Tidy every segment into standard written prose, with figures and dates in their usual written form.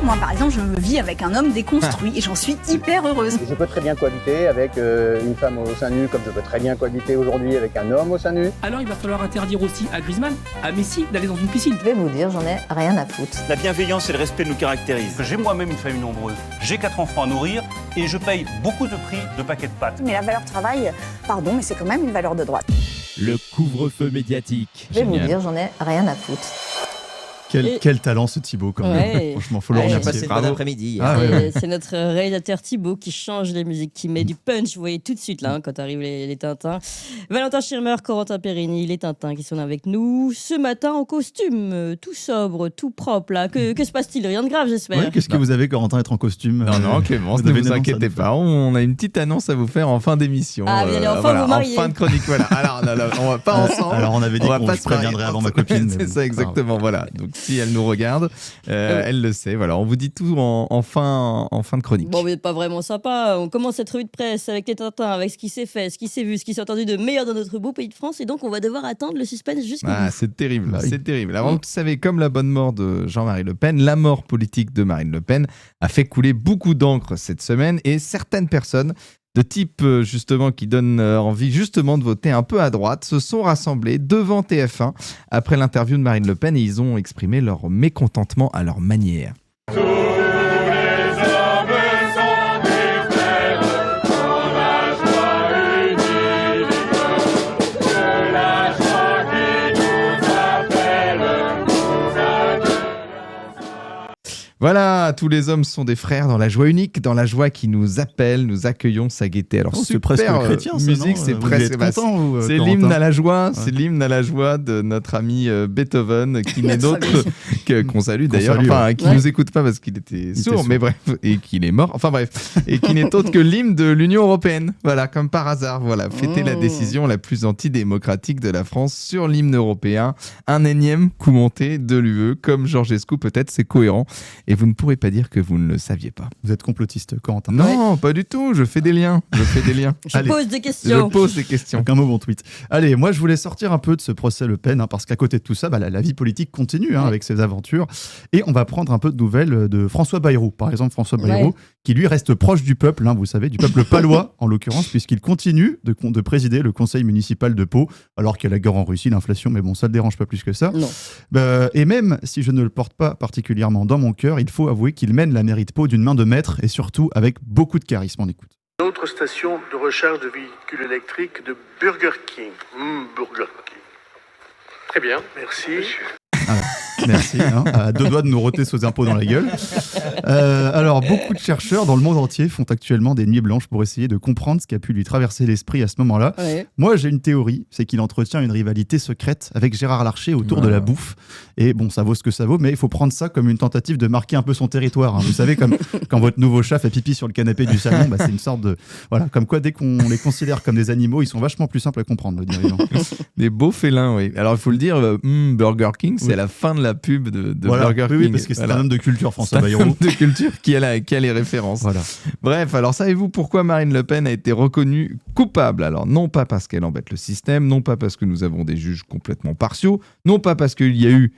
Moi, par exemple, je vis avec un homme déconstruit et j'en suis hyper heureuse. Je peux très bien cohabiter avec une femme au sein nu, comme je peux très bien cohabiter aujourd'hui avec un homme au sein nu. Alors il va falloir interdire aussi à Griezmann, à Messi, d'aller dans une piscine. Je vais vous dire, j'en ai rien à foutre. La bienveillance et le respect nous caractérisent. J'ai moi-même une famille nombreuse, j'ai 4 enfants à nourrir et je paye beaucoup de prix de paquets de pâtes. Mais la valeur travail, pardon, mais c'est quand même une valeur de droite. Le couvre-feu médiatique. Je vais vous dire, j'en ai rien à foutre. Quel talent ce Thibaut quand même. Ouais. Franchement, faut le Ouais, J'ai remercier. passé une bonne après-midi. Ah, ouais, ouais. C'est notre réalisateur Thibaut qui change les musiques, qui met du punch. Vous voyez tout de suite là, quand arrivent les Tintins. Valentin Schirmer, Corentin Perini, les Tintins qui sont avec nous ce matin en costume, tout sobre, tout propre là. Que se passe-t-il? Rien de grave, j'espère. Ouais, qu'est-ce que vous avez, Corentin, être en costume? Non, Clémence, ne avez vous une annonce inquiétez à nous pas, on a une petite annonce à vous faire en fin d'émission. Ah, vous allez enfin voilà, vous marier. en fin de chronique, voilà. Alors, on va pas ensemble. Alors, on avait dit va qu'on pas se se marier. préviendrait avant ma copine. C'est mais ça, bon, exactement, voilà. Donc, si elle nous regarde, elle le sait. Voilà, on vous dit tout en fin de chronique. Bon, vous n'êtes pas vraiment sympa. On commence cette revue de presse avec les Tintins, avec ce qui s'est fait, ce qui s'est vu, ce qui s'est entendu de meilleur dans notre beau pays de France. Et donc, on va devoir attendre le suspense jusqu'au bout. C'est terrible, Bah oui. c'est terrible. Alors, vous savez, comme la bonne mort de Jean-Marie Le Pen, la mort politique de Marine Le Pen a fait couler beaucoup d'encre cette semaine et certaines personnes de type justement qui donnent envie justement de voter un peu à droite se sont rassemblés devant TF1 après l'interview de Marine Le Pen et ils ont exprimé leur mécontentement à leur manière. Voilà, tous les hommes sont des frères dans la joie unique, dans la joie qui nous appelle, nous accueillons sa gaieté. Alors, c'est presque chrétien, ça, musique, non c'est Vous presque. êtes content, vous, c'est Corentin l'hymne à la joie, Ouais. c'est l'hymne à la joie de notre ami Beethoven, qui n'est d'autre qu'on salue d'ailleurs, salue, enfin, ouais. qui nous écoute pas parce qu'il était sourd, sourd. mais bref, et qu'il est mort. Enfin bref, et qui n'est autre que l'hymne de l'Union européenne. Voilà, comme par hasard, voilà, fêter la décision la plus antidémocratique de la France sur l'hymne européen, un énième coup monté de l'UE, comme Georgescu peut-être, c'est cohérent. Et vous ne pourrez pas dire que vous ne le saviez pas. Vous êtes complotiste, Corentin. Non, pas du tout. Je fais des liens. Je Allez. pose des Je questions. pose des questions. Donc un mot bon tweet. Allez, moi je voulais sortir un peu de ce procès Le Pen, parce qu'à côté de tout ça, la vie politique continue avec ses aventures. Et on va prendre un peu de nouvelles de François Bayrou. Par exemple, François Bayrou, qui lui reste proche du peuple, vous savez, du peuple palois en l'occurrence, puisqu'il continue de présider le conseil municipal de Pau, alors qu'il y a la guerre en Russie, l'inflation, mais bon, ça ne le dérange pas plus que ça. Non. Et même si je ne le porte pas particulièrement dans mon cœur, il faut avouer qu'il mène la mairie de Pau d'une main de maître et surtout avec beaucoup de charisme. On écoute. Autre station de recharge de véhicules électriques de Burger King. Burger King. Très bien, merci. Merci, à deux doigts de nous roter ses impôts dans la gueule. Alors, beaucoup de chercheurs dans le monde entier font actuellement des nuits blanches pour essayer de comprendre ce qui a pu lui traverser l'esprit à ce moment-là. Ouais. Moi, j'ai une théorie, c'est qu'il entretient une rivalité secrète avec Gérard Larcher autour de la bouffe. Et bon, ça vaut ce que ça vaut, mais il faut prendre ça comme une tentative de marquer un peu son territoire. Vous savez, comme quand votre nouveau chat fait pipi sur le canapé du salon, c'est une sorte de... Voilà, comme quoi, dès qu'on les considère comme des animaux, ils sont vachement plus simples à comprendre, le dirigeant. Des beaux félins, oui. Alors, il faut le dire, Burger King, c'est la fin de la pub de Voilà. Burger King. Oui, parce que c'est un homme de culture, François C'est un Bayrou. homme de culture qui a les références. Voilà. Bref, alors savez-vous pourquoi Marine Le Pen a été reconnue coupable? Alors, non pas parce qu'elle embête le système, non pas parce que nous avons des juges complètement partiaux, non pas parce qu'il y a eu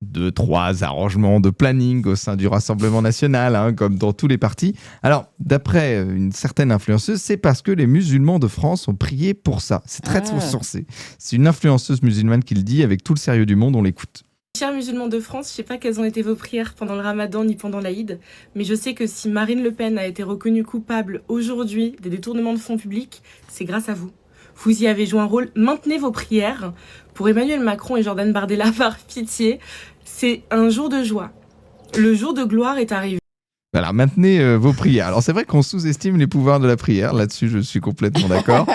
2-3 arrangements de planning au sein du Rassemblement national, comme dans tous les partis. Alors, d'après une certaine influenceuse, c'est parce que les musulmans de France ont prié pour ça. C'est très sourcé. C'est une influenceuse musulmane qui le dit avec tout le sérieux du monde, on l'écoute. Chers musulmans de France, je ne sais pas quelles ont été vos prières pendant le Ramadan ni pendant l'Aïd, mais je sais que si Marine Le Pen a été reconnue coupable aujourd'hui des détournements de fonds publics, c'est grâce à vous. Vous y avez joué un rôle. Maintenez vos prières pour Emmanuel Macron et Jordan Bardella par pitié. C'est un jour de joie. Le jour de gloire est arrivé. Voilà, maintenez vos prières. Alors c'est vrai qu'on sous-estime les pouvoirs de la prière, là-dessus je suis complètement d'accord.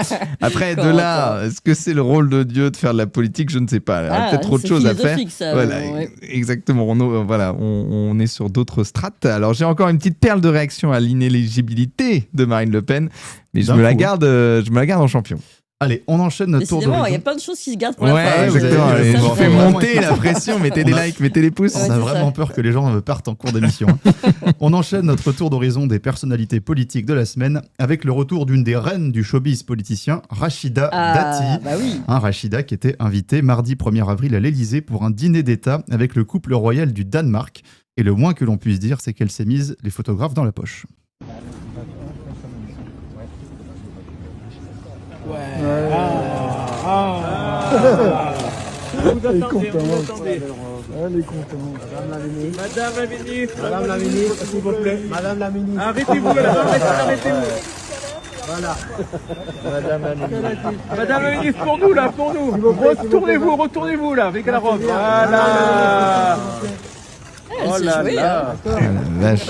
Après, de là, est-ce que c'est le rôle de Dieu de faire de la politique? Je ne sais pas. Il y a peut-être autre chose à faire. Ça, voilà, exactement. On est sur d'autres strates. Alors j'ai encore une petite perle de réaction à l'inéligibilité de Marine Le Pen, mais je me la garde en champion. Allez, on enchaîne notre tour d'horizon. Il y a plein de choses qui se gardent pour la fin. Ouais, exactement. Je fais monter la pression, mettez des likes, mettez des pouces. On a vraiment peur que les gens partent en cours d'émission. On enchaîne notre tour d'horizon des personnalités politiques de la semaine avec le retour d'une des reines du showbiz politicien, Rachida Dati. Bah oui. Rachida qui était invitée mardi 1er avril à l'Elysée pour un dîner d'État avec le couple royal du Danemark. Et le moins que l'on puisse dire, c'est qu'elle s'est mise les photographes dans la poche. Elle est contente. Elle est contente. Madame la ministre. Madame la ministre, s'il vous plaît. Madame la ministre. Arrêtez-vous, arrêtez-vous. Voilà. Madame la ministre, pour nous, là, pour nous. Retournez-vous, là, avec la robe. Voilà. Elle s'est jouée, hein. Vache.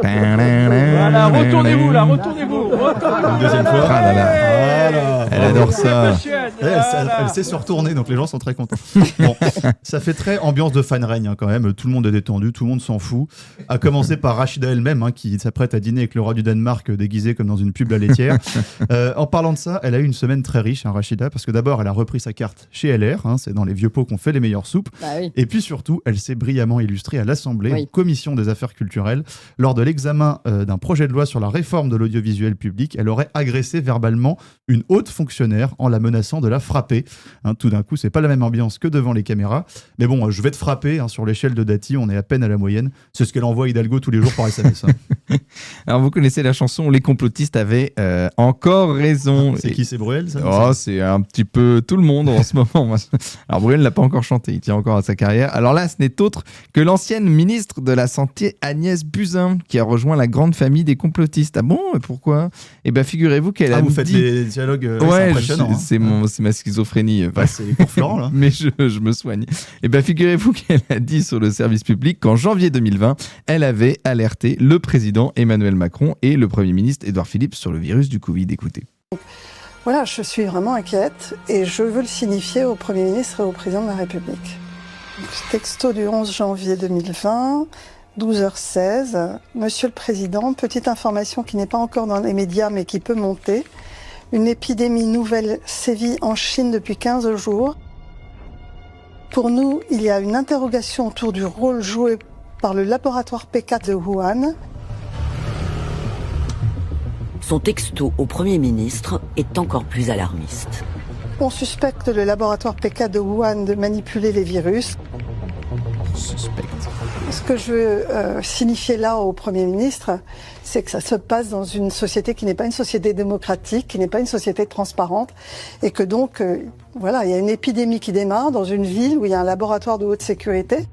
Voilà, retournez-vous. Une deuxième fois. Ah là là. Voilà. Elle adore ça. Elle sait se retourner, donc les gens sont très contents. Bon, ça fait très ambiance de fan règne hein, quand même. Tout le monde est détendu, tout le monde s'en fout. À commencer par Rachida elle-même, hein, qui s'apprête à dîner avec le roi du Danemark déguisé comme dans une pub la laitière. En parlant de ça, elle a eu une semaine très riche, hein, Rachida, parce que d'abord, elle a repris sa carte chez LR. Hein, c'est dans les vieux pots qu'on fait les meilleures soupes. Bah oui. Et puis surtout, elle s'est brillamment illustrée à l'Assemblée, Oui. en commission des affaires culturelles. Lors de l'examen d'un projet de loi sur la réforme de l'audiovisuel public, elle aurait agressé verbalement une haute fonctionnaire en la menaçant de la frapper. Hein, tout d'un coup, c'est pas la même ambiance que devant les caméras. Mais bon, je vais te frapper. Hein, sur l'échelle de Dati, on est à peine à la moyenne. C'est ce qu'elle envoie Hidalgo tous les jours par SMS. Hein. Alors, vous connaissez la chanson Les complotistes avaient encore raison. C'est qui, c'est Bruel ça Oh, c'est un petit peu tout le monde en ce moment. Alors, Bruel ne l'a pas encore chanté, il tient encore à sa carrière. Alors là, ce n'est autre que l'ancienne ministre de la Santé, Agnès Buzyn, qui a rejoint la grande famille des complotistes. Ah bon, et pourquoi ? Eh bien, figurez-vous qu'elle a vous dit... faites des dialogues ouais, impressionnants. Hein. c'est ma schizophrénie. Bah, c'est les cours Florent, là. Mais je me soigne. Eh bien, figurez-vous qu'elle a dit sur le service public qu'en janvier 2020, elle avait alerté le président Emmanuel Macron et le Premier ministre Édouard Philippe sur le virus du Covid. Écoutez. Voilà, je suis vraiment inquiète et je veux le signifier au Premier ministre et au Président de la République. Texto du 11 janvier 2020, 12h16. Monsieur le Président, petite information qui n'est pas encore dans les médias mais qui peut monter. Une épidémie nouvelle sévit en Chine depuis 15 jours. Pour nous, il y a une interrogation autour du rôle joué par le laboratoire PK de Wuhan. Son texto au Premier ministre est encore plus alarmiste. On suspecte le laboratoire PK de Wuhan de manipuler les virus. Ce que je veux signifier là au Premier ministre, c'est que ça se passe dans une société qui n'est pas une société démocratique, qui n'est pas une société transparente, et que donc, voilà, il y a une épidémie qui démarre dans une ville où il y a un laboratoire de haute sécurité.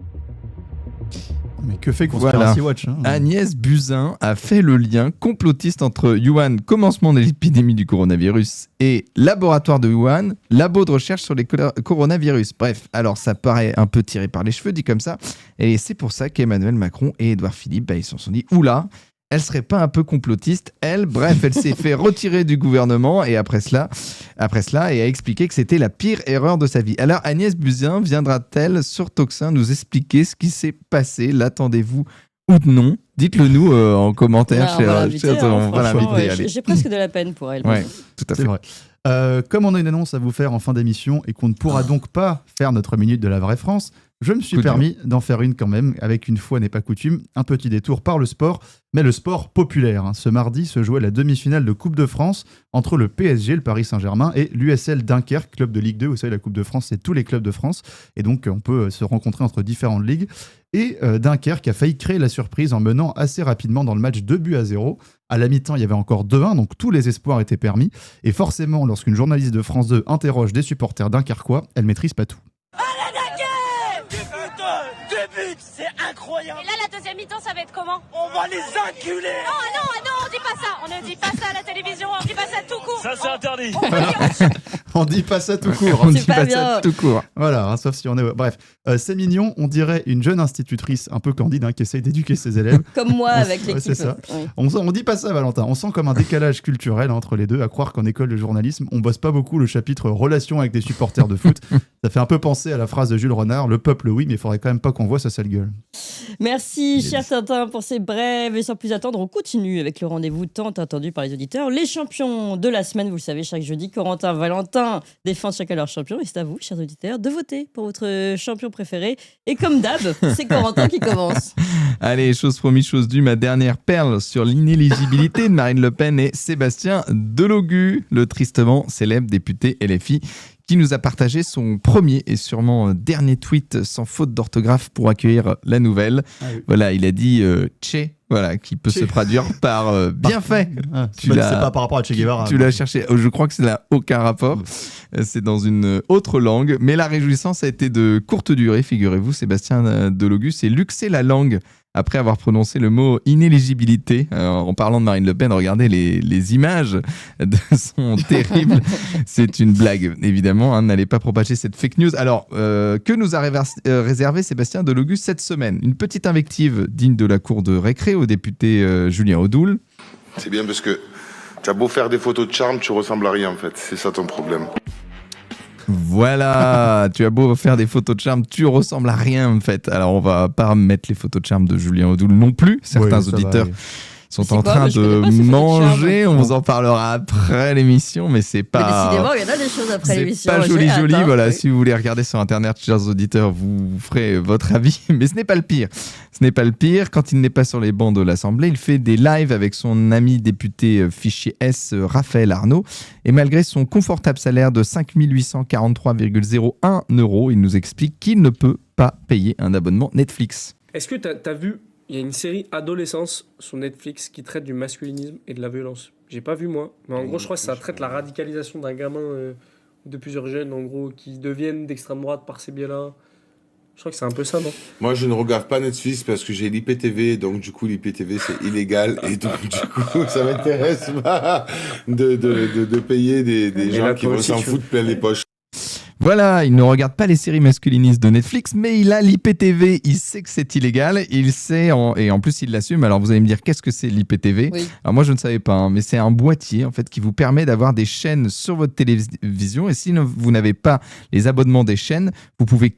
Mais que fait Conspiracy Watch hein. Agnès Buzyn a fait le lien complotiste entre Wuhan, commencement de l'épidémie du coronavirus, et laboratoire de Wuhan, labo de recherche sur les coronavirus. Bref, alors ça paraît un peu tiré par les cheveux, dit comme ça, et c'est pour ça qu'Emmanuel Macron et Édouard Philippe, ils se sont dit, oula, elle serait pas un peu complotiste, elle. Bref, elle s'est fait retirer du gouvernement et après cela, et a expliqué que c'était la pire erreur de sa vie. Alors Agnès Buzyn viendra-t-elle sur Toxin nous expliquer ce qui s'est passé? L'attendez-vous ou non? Dites-le nous en commentaire. On va l'inviter. J'ai presque de la peine pour elle. Ouais, tout à fait. C'est vrai. Comme on a une annonce à vous faire en fin d'émission et qu'on ne pourra donc pas faire notre minute de la vraie France, je me suis permis d'en faire une quand même, avec une fois n'est pas coutume, un petit détour par le sport, mais le sport populaire. Ce mardi se jouait la demi-finale de Coupe de France entre le PSG, le Paris Saint-Germain, et l'USL Dunkerque, club de Ligue 2. Vous savez, la Coupe de France, c'est tous les clubs de France, et donc on peut se rencontrer entre différentes ligues. Et Dunkerque a failli créer la surprise en menant assez rapidement dans le match 2-0. À la mi-temps, il y avait encore 2-1, donc tous les espoirs étaient permis. Et forcément, lorsqu'une journaliste de France 2 interroge des supporters dunkerquois, elle maîtrise pas tout. C'est incroyable. Et là, la deuxième mi-temps, ça va être comment? On va les enculer. Non, on dit pas ça. On ne dit pas ça à la télévision, on dit pas ça tout court. Ça, c'est interdit. On dit pas ça tout court. On dit pas ça tout court. Voilà, hein, sauf si on est... Bref, c'est mignon, on dirait une jeune institutrice un peu candide qui essaye d'éduquer ses élèves. Comme moi avec l'équipe. C'est ça. Oui. On dit pas ça, Valentin. On sent comme un décalage culturel entre les deux, à croire qu'en école de journalisme, on bosse pas beaucoup le chapitre relations avec des supporters de foot. Ça fait un peu penser à la phrase de Jules Renard, le peuple oui, mais il faudrait quand même pas qu'on voit sa sale gueule. Merci, cher Tintin, pour ces brèves. Et sans plus attendre, on continue avec le rendez-vous tant attendu par les auditeurs. Les champions de la semaine, vous le savez, chaque jeudi, Corentin, Valentin défendent chacun leur champion. Et c'est à vous, chers auditeurs, de voter pour votre champion préféré. Et comme d'hab, c'est Corentin qui commence. Allez, chose promise, chose due, ma dernière perle sur l'inéligibilité de Marine Le Pen et Sébastien Delogu, le tristement célèbre député LFI qui nous a partagé son premier et sûrement dernier tweet sans faute d'orthographe pour accueillir la nouvelle. Ah oui. Voilà, il a dit Che, voilà, qui peut se traduire par bien fait. C'est pas par rapport à Che Guevara. Tu l'as cherché. Je crois que ça n'a aucun rapport. C'est dans une autre langue. Mais la réjouissance a été de courte durée, figurez-vous, Sébastien Delogus, et luxé la langue après avoir prononcé le mot inéligibilité. En parlant de Marine Le Pen, regardez les images sont terribles. C'est une blague, évidemment. Hein, n'allez pas propager cette fake news. Alors, que nous a réservé Sébastien Delogus cette semaine? Une petite invective digne de la cour de récré au député Julien Audoul. C'est bien parce que tu as beau faire des photos de charme, tu ressembles à rien en fait. C'est ça ton problème. Voilà, tu as beau faire des photos de charme, tu ressembles à rien en fait. Alors on va pas mettre les photos de charme de Julien Audoul non plus. Certains auditeurs sont en train de manger. On vous en parlera après l'émission, mais c'est pas. Mais décidément, il y en a des choses après l'émission. C'est pas joli. Voilà, oui. si vous voulez regarder sur internet, chers auditeurs, vous ferez votre avis. Mais ce n'est pas le pire. Ce n'est pas le pire. Quand il n'est pas sur les bancs de l'Assemblée, il fait des lives avec son ami député fichier S, Raphaël Arnaud. Et malgré son confortable salaire de 5 843,01 €, il nous explique qu'il ne peut pas payer un abonnement Netflix. Est-ce que t'as vu, il y a une série Adolescence sur Netflix qui traite du masculinisme et de la violence. J'ai pas vu moi, mais en gros je crois que ça traite la radicalisation d'un gamin de plusieurs jeunes en gros qui deviennent d'extrême droite par ces biais-là. Je crois que c'est un peu ça, non? Moi, je ne regarde pas Netflix parce que j'ai l'IPTV, donc du coup, l'IPTV, c'est illégal. Et donc, du coup, ça m'intéresse pas de payer des gens qui vont s'en foutre plein les poches. Voilà, il ne regarde pas les séries masculinistes de Netflix, mais il a l'IPTV, il sait que c'est illégal, il sait, et en plus il l'assume. Alors vous allez me dire, qu'est-ce que c'est l'IPTV? Oui. Alors moi je ne savais pas, hein, mais c'est un boîtier en fait qui vous permet d'avoir des chaînes sur votre télévision, et si vous n'avez pas les abonnements des chaînes, vous pouvez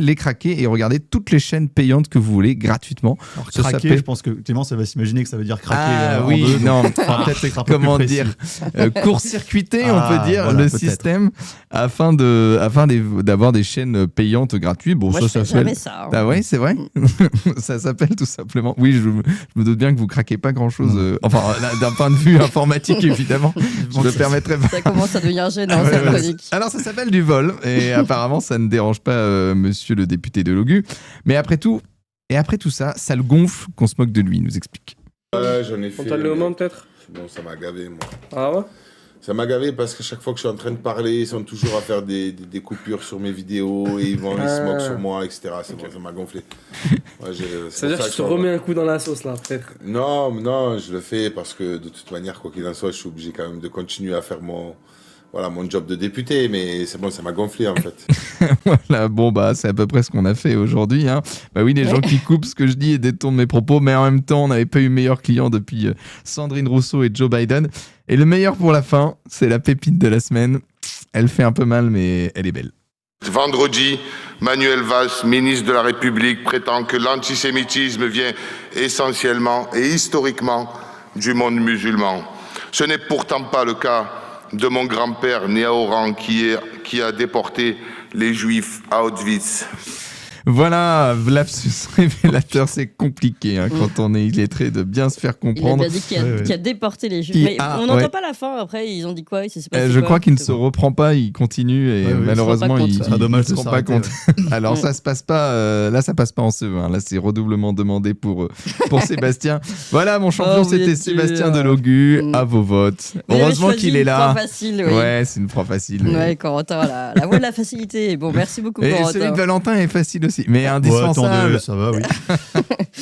les craquer et regarder toutes les chaînes payantes que vous voulez gratuitement. Alors craquer, je pense que Clément ça va s'imaginer que ça veut dire craquer oui, en deux. Non, peut-être être un peu comment plus dire, court-circuiter on peut dire voilà, le peut-être. système afin d'avoir des chaînes payantes gratuites. Bon, moi, ça je fais s'appelle. jamais ça, hein. Ah ouais, c'est vrai. Ça s'appelle tout simplement. Oui, je me doute bien que vous craquez pas grand-chose. Enfin, d'un point de vue informatique, évidemment, je me permettrai pas. Ça commence à devenir gênant, Ouais, cette ouais. chronique. Alors, ça s'appelle du vol, et apparemment, ça ne dérange pas Monsieur le député de Logu. Mais après tout ça, ça le gonfle qu'on se moque de lui. Il nous explique. Ouais, j'en ai fait. Antoine Léaumont, peut-être? Bon, ça m'a gavé, moi. Ah ouais? Ça m'a gavé parce qu'à chaque fois que je suis en train de parler, ils sont toujours à faire des coupures sur mes vidéos et ils se moquent sur moi, etc. C'est bon, ça m'a gonflé. Ouais, C'est-à-dire que tu te remets un coup dans la sauce là, peut-être? Non, je le fais parce que de toute manière, quoi qu'il en soit, je suis obligé quand même de continuer à faire mon job de député, mais c'est bon, ça m'a gonflé en fait. Voilà, bon, c'est à peu près ce qu'on a fait aujourd'hui. Hein. Bah oui, les gens qui coupent ce que je dis et détournent mes propos, mais en même temps, on n'avait pas eu meilleur client depuis Sandrine Rousseau et Joe Biden. Et le meilleur pour la fin, c'est la pépite de la semaine. Elle fait un peu mal, mais elle est belle. Vendredi, Manuel Valls, ministre de la République, prétend que l'antisémitisme vient essentiellement et historiquement du monde musulman. Ce n'est pourtant pas le cas de mon grand-père né à Oran qui a déporté les Juifs à Auschwitz. Voilà, lapsus révélateur, c'est compliqué hein, quand on est illettré de bien se faire comprendre. Il a bien dit qu'il a déporté les Juifs. Mais on n'entend pas la fin après, ils ont dit quoi? Je crois qu'il ne se reprend pas, il continue et malheureusement il ne se rend pas compte. Alors ça se passe pas, là ça passe pas en CE1, hein, là c'est redoublement demandé pour Sébastien. Voilà mon champion, c'était Sébastien Delogu, à vos votes. Heureusement qu'il est là. Facile, oui. Ouais, c'est une proie facile. Ouais, Corentin, la voix de la facilité. Bon, merci beaucoup Corentin. Et celui de Valentin est facile aussi. Mais indispensable. Attendez, ça va, oui.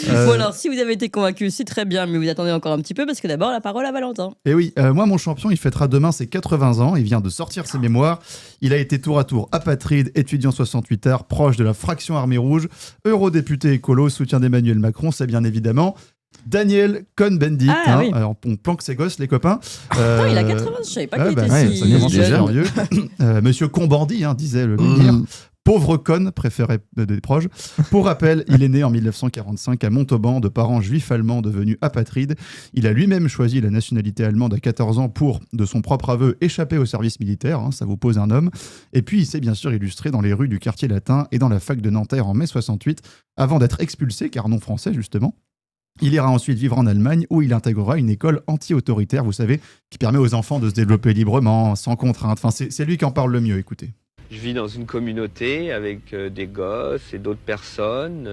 Bon, alors, si vous avez été convaincu, c'est très bien, mais vous attendez encore un petit peu parce que d'abord, la parole à Valentin. Et oui, moi, mon champion, il fêtera demain ses 80 ans. Il vient de sortir ses mémoires. Il a été tour à tour apatride, étudiant 68 heures, proche de la fraction Armée Rouge, eurodéputé écolo, soutien d'Emmanuel Macron, c'est bien évidemment Daniel Cohn-Bendit. Oui. Alors, on planque ses gosses, les copains. Il a 80, je savais pas qu'il était si déjà vieux. Monsieur Cohn-Bendit, disait le ministre. Pauvre conne, préféré des proches. Pour rappel, il est né en 1945 à Montauban de parents juifs allemands devenus apatrides. Il a lui-même choisi la nationalité allemande à 14 ans pour, de son propre aveu, échapper au service militaire. Ça vous pose un homme. Et puis, il s'est bien sûr illustré dans les rues du quartier latin et dans la fac de Nanterre en mai 68, avant d'être expulsé, car non français justement. Il ira ensuite vivre en Allemagne où il intégrera une école anti-autoritaire, vous savez, qui permet aux enfants de se développer librement, sans contrainte. Enfin, c'est lui qui en parle le mieux, écoutez. Je vis dans une communauté avec des gosses et d'autres personnes.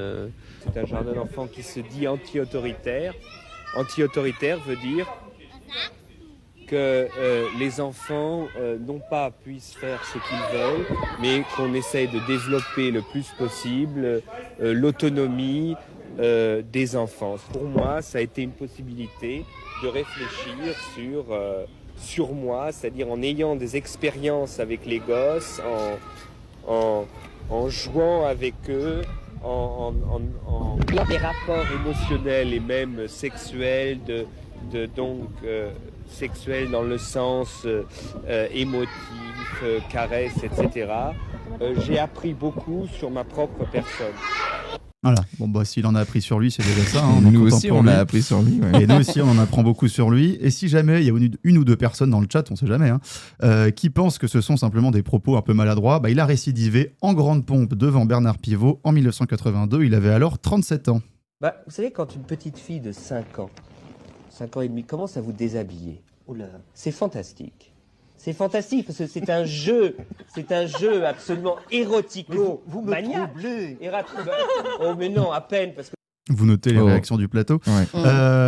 C'est un jardin d'enfants qui se dit anti-autoritaire. Anti-autoritaire veut dire que les enfants non pas puissent faire ce qu'ils veulent, mais qu'on essaye de développer le plus possible l'autonomie des enfants. Pour moi, ça a été une possibilité de réfléchir sur moi, c'est-à-dire en ayant des expériences avec les gosses, en jouant avec eux, en des rapports émotionnels et même sexuels, sexuels dans le sens émotif, caresse, etc. J'ai appris beaucoup sur ma propre personne. Voilà, bon bah s'il en a appris sur lui, c'est déjà ça. Nous aussi, on a appris sur lui. Ouais. Et nous aussi, on en apprend beaucoup sur lui. Et si jamais il y a une ou deux personnes dans le chat, on sait jamais, qui pensent que ce sont simplement des propos un peu maladroits, bah, il a récidivé en grande pompe devant Bernard Pivot en 1982. Il avait alors 37 ans. Bah, vous savez, quand une petite fille de 5 ans et demi, commence à vous déshabiller, c'est fantastique. C'est fantastique parce que c'est un jeu absolument érotico-maniaque. Oh mais non, à peine parce que. Vous notez les réactions du plateau. Ouais.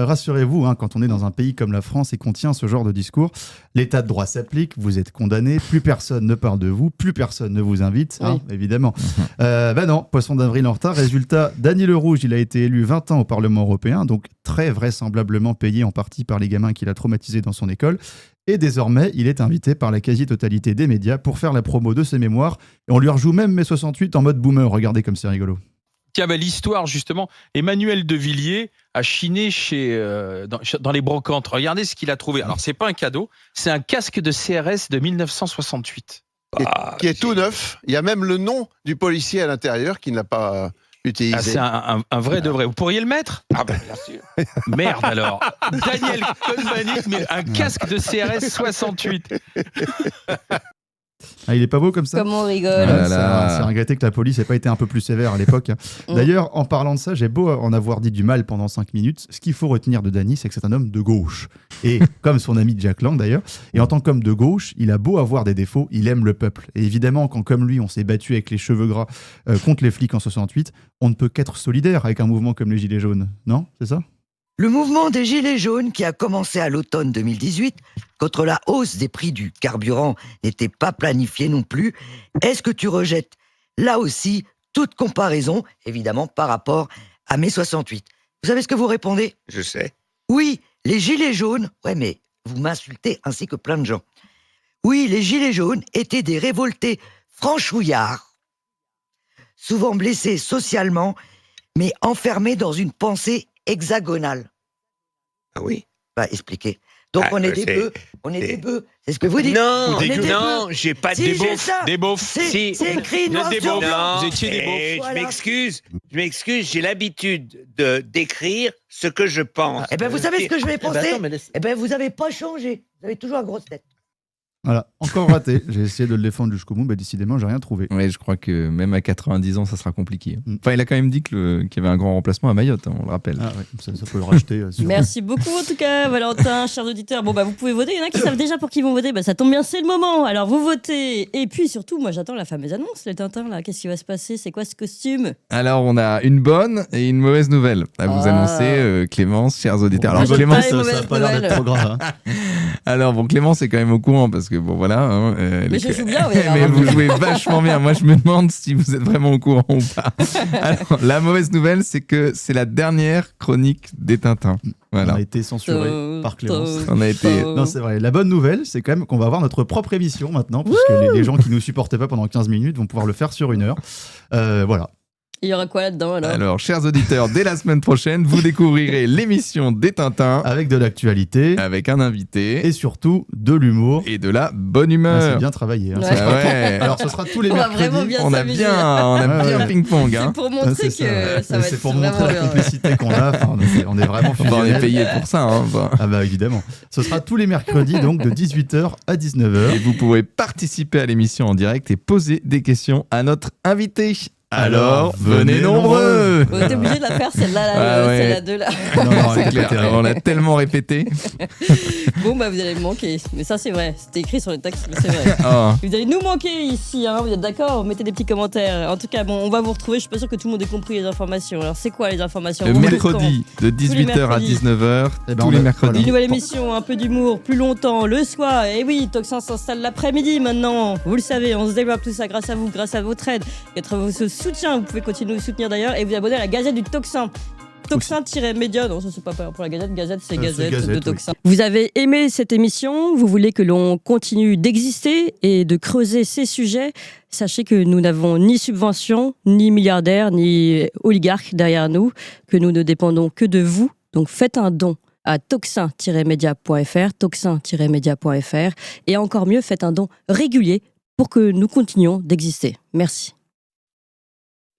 Rassurez-vous, quand on est dans un pays comme la France et qu'on tient ce genre de discours, l'état de droit s'applique, vous êtes condamné, plus personne ne parle de vous, plus personne ne vous invite, évidemment. Non, poisson d'avril en retard. Résultat, Dany Le Rouge, il a été élu 20 ans au Parlement européen, donc très vraisemblablement payé en partie par les gamins qu'il a traumatisés dans son école. Et désormais, il est invité par la quasi-totalité des médias pour faire la promo de ses mémoires. Et on lui rejoue même mai 68 en mode boomer. Regardez comme c'est rigolo. Tiens, l'histoire, justement, Emmanuel de Villiers a chiné dans les brocantes. Regardez ce qu'il a trouvé. Alors, c'est pas un cadeau, c'est un casque de CRS de 1968. Qui est tout neuf. Il y a même le nom du policier à l'intérieur qui ne l'a pas utilisé. C'est un vrai de vrai. Vous pourriez le mettre ? Ah ben, bien sûr. Merde alors. Daniel Cohn-Bendit, mais un casque de CRS 68. Il est pas beau comme ça. Comme on rigole. C'est regretté que la police n'ait pas été un peu plus sévère à l'époque. D'ailleurs, en parlant de ça, j'ai beau en avoir dit du mal pendant 5 minutes. Ce qu'il faut retenir de Dany, c'est que c'est un homme de gauche. Et comme son ami Jack Lang d'ailleurs. Et en tant qu'homme de gauche, il a beau avoir des défauts, il aime le peuple. Et évidemment, quand comme lui, on s'est battu avec les cheveux gras contre les flics en 68, on ne peut qu'être solidaire avec un mouvement comme les Gilets jaunes. Non ? C'est ça ? Le mouvement des Gilets jaunes, qui a commencé à l'automne 2018, contre la hausse des prix du carburant, n'était pas planifié non plus. Est-ce que tu rejettes, là aussi, toute comparaison, évidemment, par rapport à mai 68 ? Vous savez ce que vous répondez ? Je sais. Oui, les Gilets jaunes... Ouais, mais vous m'insultez ainsi que plein de gens. Oui, les Gilets jaunes étaient des révoltés franchouillards, souvent blessés socialement, mais enfermés dans une pensée hexagonale. Ah oui ? Bah, expliquez. Donc on est des bœufs, c'est ce que vous dites. Non, j'ai pas si, des beaufs. Des beaufs. C'est écrit noir sur blanc. Vous étiez des beaufs. Voilà. Je m'excuse, j'ai l'habitude d'écrire ce que je pense. Eh ben vous savez ce que je vais penser ? Eh ben vous avez pas changé. Vous avez toujours la grosse tête. Voilà, encore raté. J'ai essayé de le défendre jusqu'au bout, mais décidément, j'ai rien trouvé. Ouais, je crois que même à 90 ans, ça sera compliqué. Enfin, il a quand même dit qu'il y avait un grand remplacement à Mayotte, on le rappelle. Ah ouais, ça peut le racheter. Merci beaucoup en tout cas, Valentin, chers auditeurs. Bon, vous pouvez voter. Il y en a qui savent déjà pour qui ils vont voter. Ça tombe bien, c'est le moment. Alors, vous votez. Et puis surtout, moi, j'attends la fameuse annonce, les Tintins, là. Qu'est-ce qui va se passer ? C'est quoi ce costume ? Alors, on a une bonne et une mauvaise nouvelle à vous annoncer, Clémence, chers auditeurs. Alors, Clémence, ça n'a pas l'air d'être trop grave. Alors, bon, Clémence est quand même au courant parce que, bon, voilà. Mais je joue bien, oui. Mais vous jouez vachement bien. Moi, je me demande si vous êtes vraiment au courant ou pas. Alors, la mauvaise nouvelle, c'est que c'est la dernière chronique des Tintins. Voilà. On a été censuré par Clémence. On a été... Non, c'est vrai. La bonne nouvelle, c'est quand même qu'on va avoir notre propre émission maintenant, puisque les gens qui nous supportaient pas pendant 15 minutes vont pouvoir le faire sur 1 heure. Voilà. Il y aura quoi là-dedans alors, chers auditeurs, dès la semaine prochaine, vous découvrirez l'émission des Tintins. Avec de l'actualité. Avec un invité. Et surtout, de l'humour. Et de la bonne humeur. C'est bien travaillé. Ouais. Alors, ce sera tous les mercredis. On a bien ping-pong. C'est pour montrer que ça va être C'est pour montrer la complicité qu'on a. Enfin, on est vraiment on est payé pour ça. Ah bah évidemment. Ce sera tous les mercredis, donc de 18h à 19h. Et vous pourrez participer à l'émission en direct et poser des questions à notre invité. Alors, venez nombreux. On était obligé de la faire, celle-là, Ah ouais. celle-là, deux là. C'est clair, on l'a tellement répété. Bon, bah vous allez me manquer. Mais ça, c'est vrai. C'était écrit sur le texte, mais c'est vrai. Ah. Vous allez nous manquer ici, hein. Vous êtes d'accord? Mettez des petits commentaires. En tout cas, bon, on va vous retrouver. Je suis pas sûr que tout le monde ait compris les informations. Alors, c'est quoi les informations? Le On vous mercredi, de retrouve quand? 18h à 19h, tous les mercredis. Une nouvelle émission, un peu d'humour, plus longtemps, le soir. Et oui, Toxin s'installe l'après-midi maintenant. Vous le savez, on se développe tout ça grâce à vous, grâce à votre aide, grâce à votre soutien. Vous pouvez continuer de nous soutenir d'ailleurs et vous abonner à la Gazette du Toxin. Toxin-média, non, ça c'est pas pour la Gazette. Gazette, c'est Gazette de Toxin. Oui. Vous avez aimé cette émission, vous voulez que l'on continue d'exister et de creuser ces sujets. Sachez que nous n'avons ni subvention, ni milliardaires, ni oligarques derrière nous, que nous ne dépendons que de vous. Donc faites un don à toxin-média.fr, toxin-média.fr, et encore mieux, faites un don régulier pour que nous continuions d'exister. Merci.